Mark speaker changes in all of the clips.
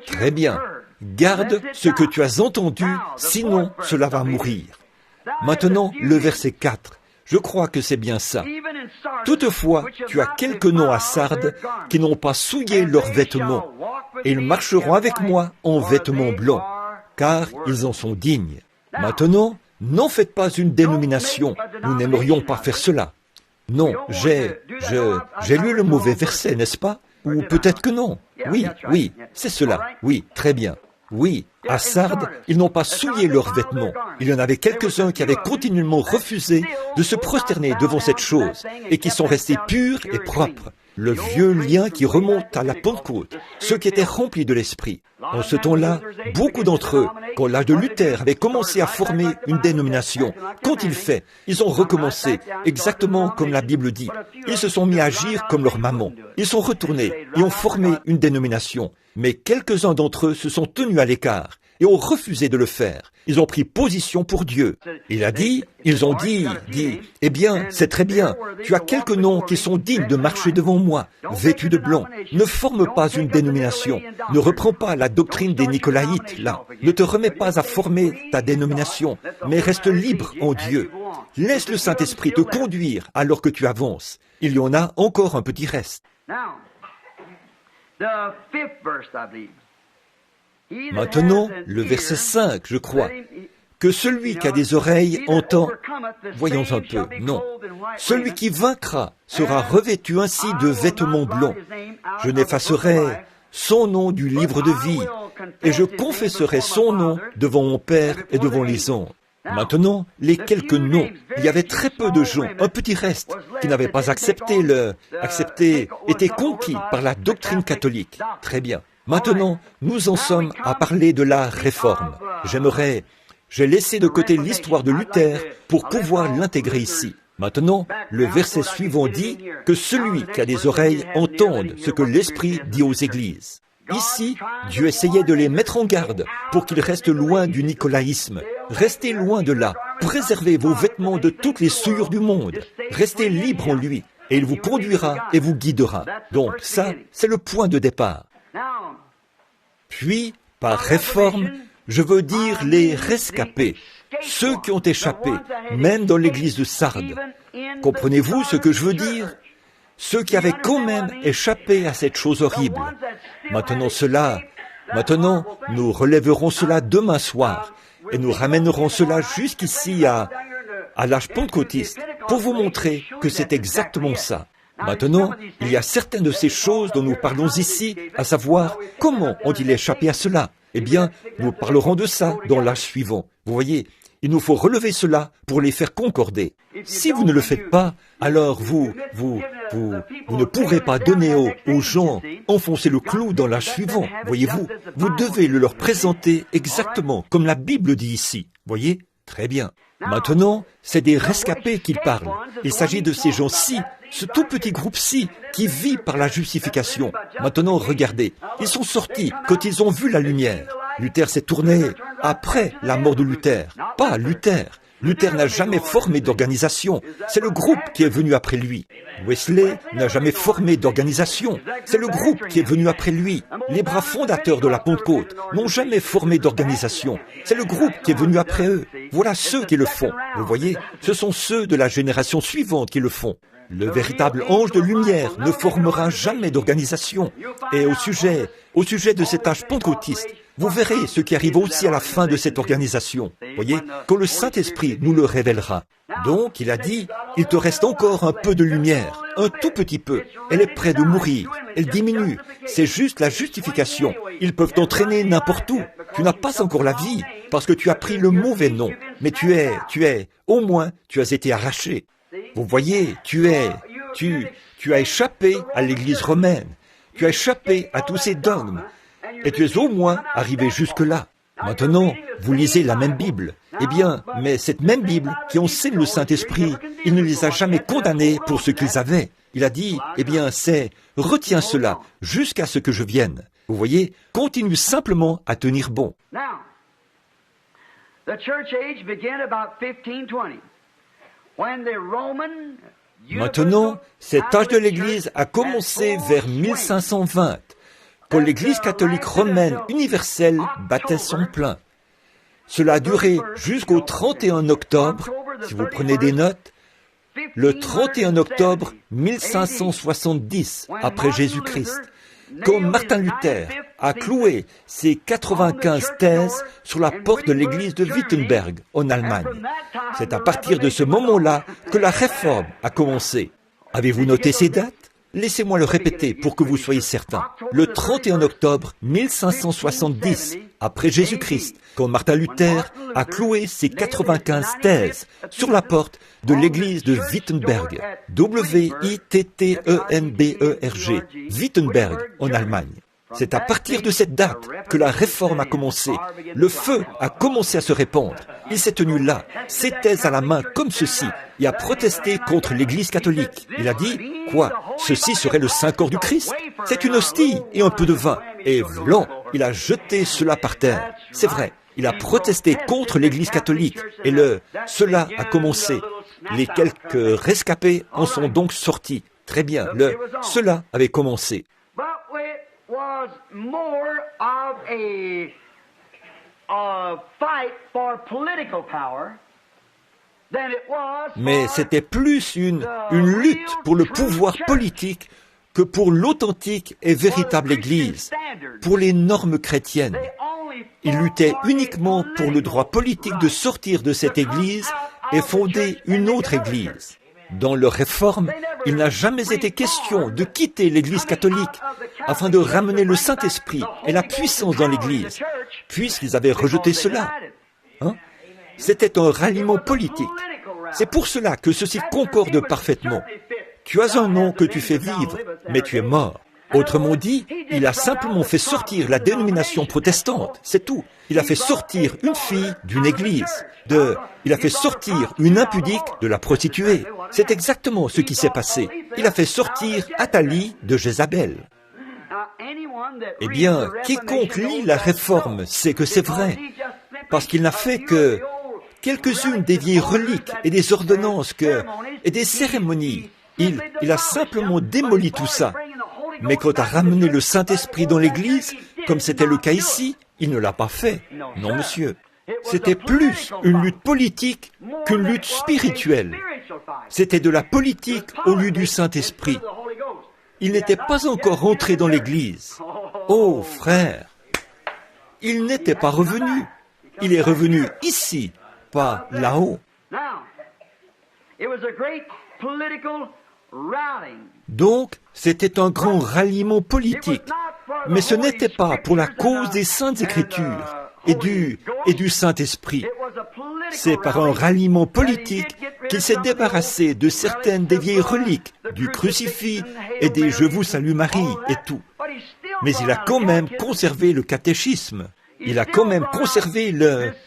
Speaker 1: Très bien. Garde ce que tu as entendu, sinon cela va mourir. Maintenant, le verset 4. Je crois que c'est bien ça. Toutefois, tu as quelques noms à Sardes qui n'ont pas souillé leurs vêtements, et ils marcheront avec moi en vêtements blancs, car ils en sont dignes. Maintenant, n'en faites pas une dénomination. Nous n'aimerions pas faire cela. Non, j'ai lu le mauvais verset, n'est-ce pas? Ou peut-être que non. Oui, c'est cela. Oui, très bien. Oui, à Sardes, ils n'ont pas souillé leurs vêtements. Il y en avait quelques-uns qui avaient continuellement refusé de se prosterner devant cette chose et qui sont restés purs et propres. Le vieux lien qui remonte à la Pentecôte, ceux qui étaient remplis de l'Esprit. En ce temps-là, beaucoup d'entre eux, quand l'âge de Luther avait commencé à former une dénomination, qu'ont-ils fait? Ils ont recommencé, exactement comme la Bible dit. Ils se sont mis à agir comme leur maman. Ils sont retournés et ont formé une dénomination. Mais quelques-uns d'entre eux se sont tenus à l'écart et ont refusé de le faire. Ils ont pris position pour Dieu. Ils ont dit, eh bien, c'est très bien, tu as quelques noms qui sont dignes de marcher devant moi, vêtus de blanc. Ne forme pas une dénomination. Ne reprends pas la doctrine des Nicolaïtes, là. Ne te remets pas à former ta dénomination, mais reste libre en Dieu. Laisse le Saint-Esprit te conduire alors que tu avances. Il y en a encore un petit reste. Maintenant, le verset 5, je crois. Que celui qui a des oreilles entend. Voyons un peu, non. Celui qui vaincra sera revêtu ainsi de vêtements blancs. Je n'effacerai son nom du livre de vie, et je confesserai son nom devant mon Père et devant les anges. Maintenant, les quelques noms. Il y avait très peu de gens, un petit reste, qui n'avaient pas été conquis par la doctrine catholique. Très bien. Maintenant, nous en sommes à parler de la réforme. J'ai laissé de côté l'histoire de Luther pour pouvoir l'intégrer ici. Maintenant, le verset suivant dit que celui qui a des oreilles entende ce que l'Esprit dit aux églises. Ici, Dieu essayait de les mettre en garde pour qu'ils restent loin du nicolaïsme. Restez loin de là. Préservez vos vêtements de toutes les souillures du monde. Restez libres en lui et il vous conduira et vous guidera. Donc ça, c'est le point de départ. Puis, par réforme, je veux dire les rescapés, ceux qui ont échappé, même dans l'église de Sardes. Comprenez-vous ce que je veux dire? Ceux qui avaient quand même échappé à cette chose horrible. Maintenant, nous relèverons cela demain soir et nous ramènerons cela jusqu'ici à l'âge pentecôtiste pour vous montrer que c'est exactement ça. Maintenant, il y a certaines de ces choses dont nous parlons ici, à savoir comment ont-ils échappé à cela. Eh bien, nous parlerons de ça dans l'âge suivant. Vous voyez, il nous faut relever cela pour les faire concorder. Si vous ne le faites pas, alors vous ne pourrez pas donner aux gens, enfoncer le clou dans l'âge suivant. Voyez-vous, vous devez le leur présenter exactement comme la Bible dit ici. Voyez, très bien. Maintenant, c'est des rescapés qu'il parle. Il s'agit de ces gens-ci, ce tout petit groupe-ci, qui vit par la justification. Maintenant, regardez, ils sont sortis quand ils ont vu la lumière. Luther s'est tourné après la mort de Luther, pas Luther. Luther n'a jamais formé d'organisation, c'est le groupe qui est venu après lui. Wesley n'a jamais formé d'organisation, c'est le groupe qui est venu après lui. Les bras fondateurs de la Pentecôte n'ont jamais formé d'organisation, c'est le groupe qui est venu après eux. Voilà ceux qui le font. Vous voyez, ce sont ceux de la génération suivante qui le font. Le véritable ange de lumière ne formera jamais d'organisation. Et au sujet de cet âge pentecôtiste, vous verrez ce qui arrive aussi à la fin de cette organisation. Voyez, quand le Saint-Esprit nous le révélera. Donc, il a dit, il te reste encore un peu de lumière, un tout petit peu. Elle est près de mourir, elle diminue. C'est juste la justification. Ils peuvent t'entraîner n'importe où. Tu n'as pas encore la vie, parce que tu as pris le mauvais nom. Mais au moins, tu as été arraché. Vous voyez, tu as échappé à l'Église romaine. Tu as échappé à tous ces dogmes. Et tu es au moins arrivé jusque-là. Maintenant, vous lisez la même Bible. Eh bien, mais cette même Bible qui enseigne le Saint-Esprit, il ne les a jamais condamnés pour ce qu'ils avaient. Il a dit, eh bien, retiens cela jusqu'à ce que je vienne. Vous voyez, continue simplement à tenir bon. Maintenant, cet âge de l'Église a commencé vers 1520, quand l'Église catholique romaine universelle battait son plein. Cela a duré jusqu'au 31 octobre, si vous prenez des notes, le 31 octobre 1570 après Jésus-Christ, quand Martin Luther a cloué ses 95 thèses sur la porte de l'église de Wittenberg, en Allemagne. C'est à partir de ce moment-là que la réforme a commencé. Avez-vous noté ces dates? Laissez-moi le répéter pour que vous soyez certains. Le 31 octobre 1570, après Jésus-Christ, quand Martin Luther a cloué ses 95 thèses sur la porte de l'église de Wittenberg, W-I-T-T-E-N-B-E-R-G, Wittenberg, en Allemagne. C'est à partir de cette date que la réforme a commencé. Le feu a commencé à se répandre. Il s'est tenu là, ses thèses à la main comme ceci, et a protesté contre l'Église catholique. Il a dit, quoi, ceci serait le Saint-Corps du Christ? C'est une hostie et un peu de vin. Et vlan, il a jeté cela par terre. C'est vrai, il a protesté contre l'Église catholique, et cela a commencé. Les quelques rescapés en sont donc sortis. Très bien, cela avait commencé.
Speaker 2: Was more of a fight for political power than it was
Speaker 1: Mais c'était plus une lutte pour le pouvoir politique que pour l'authentique et véritable Église, pour les normes chrétiennes. Il luttait uniquement pour le droit politique de sortir de cette Église et fonder une autre Église. Dans leur réforme, il n'a jamais été question de quitter l'Église catholique afin de ramener le Saint-Esprit et la puissance dans l'Église, puisqu'ils avaient rejeté cela. C'était un ralliement politique. C'est pour cela que ceci concorde parfaitement. Tu as un nom que tu fais vivre, mais tu es mort. Autrement dit, il a simplement fait sortir la dénomination protestante, c'est tout. Il a fait sortir une fille d'une église, il a fait sortir une impudique de la prostituée. C'est exactement ce qui s'est passé. Il a fait sortir Athalie de Jézabel. Eh bien, quiconque lit la Réforme sait que c'est vrai, parce qu'il n'a fait que quelques-unes des vieilles reliques et des ordonnances et des cérémonies. Il a simplement démoli tout ça. Mais quand a ramené le Saint-Esprit dans l'Église, comme c'était le cas ici, il ne l'a pas fait. Non, monsieur. C'était plus une lutte politique qu'une lutte spirituelle. C'était de la politique au lieu du Saint-Esprit. Il n'était pas encore rentré dans l'Église. Oh, frère, il n'était pas revenu. Il est revenu ici, pas là-haut. Donc, c'était un grand ralliement politique, mais ce n'était pas pour la cause des Saintes Écritures et du Saint-Esprit. C'est par un ralliement politique qu'il s'est débarrassé de certaines des vieilles reliques, du crucifix et des « Je vous salue Marie » et tout. Mais il a quand même conservé le catéchisme. Il a quand même conservé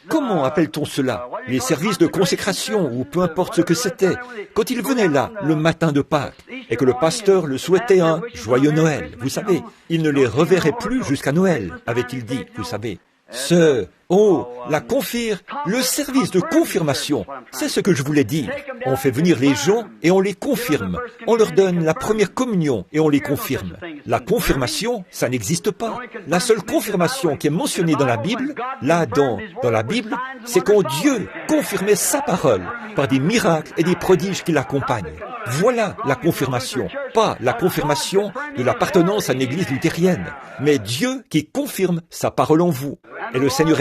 Speaker 1: comment appelle-t-on cela? Les services de consécration, ou peu importe ce que c'était. Quand il venait là, le matin de Pâques, et que le pasteur le souhaitait un joyeux Noël, vous savez, il ne les reverrait plus jusqu'à Noël, avait-il dit, vous savez. Le service de confirmation, c'est ce que je voulais dire. On fait venir les gens et on les confirme. On leur donne la première communion et on les confirme. La confirmation, ça n'existe pas. La seule confirmation qui est mentionnée dans la Bible, dans la Bible, c'est quand Dieu confirmait sa parole par des miracles et des prodiges qui l'accompagnent. Voilà la confirmation, pas la confirmation de l'appartenance à une église luthérienne, mais Dieu qui confirme sa parole en vous. Et le Seigneur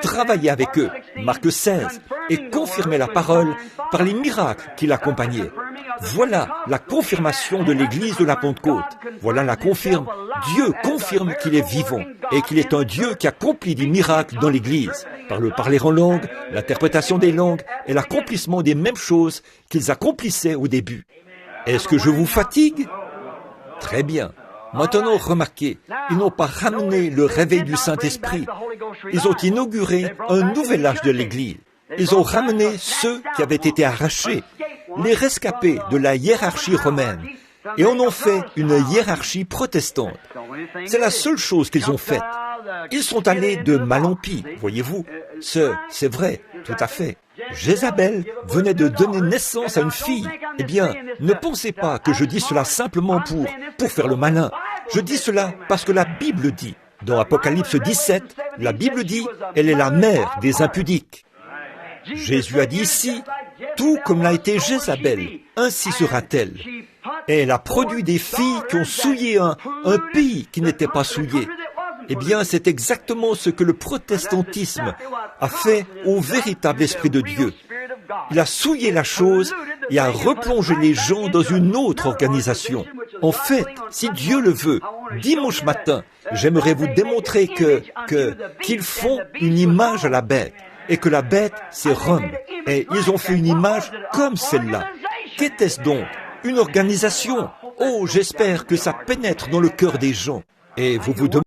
Speaker 1: travaillait avec eux, Marc 16, et confirmait la parole par les miracles qui l'accompagnaient. Voilà la confirmation de l'église de la Pentecôte. Voilà la confirme. Dieu confirme qu'il est vivant et qu'il est un Dieu qui accomplit des miracles dans l'église, par le parler en langue, l'interprétation des langues et l'accomplissement des mêmes choses qu'ils accomplissaient au début. Est-ce que je vous fatigue? Très bien. Maintenant, remarquez, ils n'ont pas ramené le réveil du Saint-Esprit. Ils ont inauguré un nouvel âge de l'Église. Ils ont ramené ceux qui avaient été arrachés, les rescapés de la hiérarchie romaine, et en ont fait une hiérarchie protestante. C'est la seule chose qu'ils ont faite. Ils sont allés de mal en pis, voyez-vous. C'est vrai, tout à fait. Jézabel venait de donner naissance à une fille. Eh bien, ne pensez pas que je dis cela simplement pour faire le malin. Je dis cela parce que la Bible dit, dans Apocalypse 17, la Bible dit, elle est la mère des impudiques. Jésus a dit ici, tout comme l'a été Jézabel, ainsi sera-t-elle. Et elle a produit des filles qui ont souillé un pays qui n'était pas souillé. Eh bien, c'est exactement ce que le protestantisme a fait au véritable Esprit de Dieu. Il a souillé la chose et a replongé les gens dans une autre organisation. En fait, si Dieu le veut, dimanche matin, j'aimerais vous démontrer qu'ils font une image à la bête. Et que la bête, c'est Rome. Et ils ont fait une image comme celle-là. Qu'était-ce donc? Une organisation. Oh, j'espère que ça pénètre dans le cœur des gens. Et vous vous demandez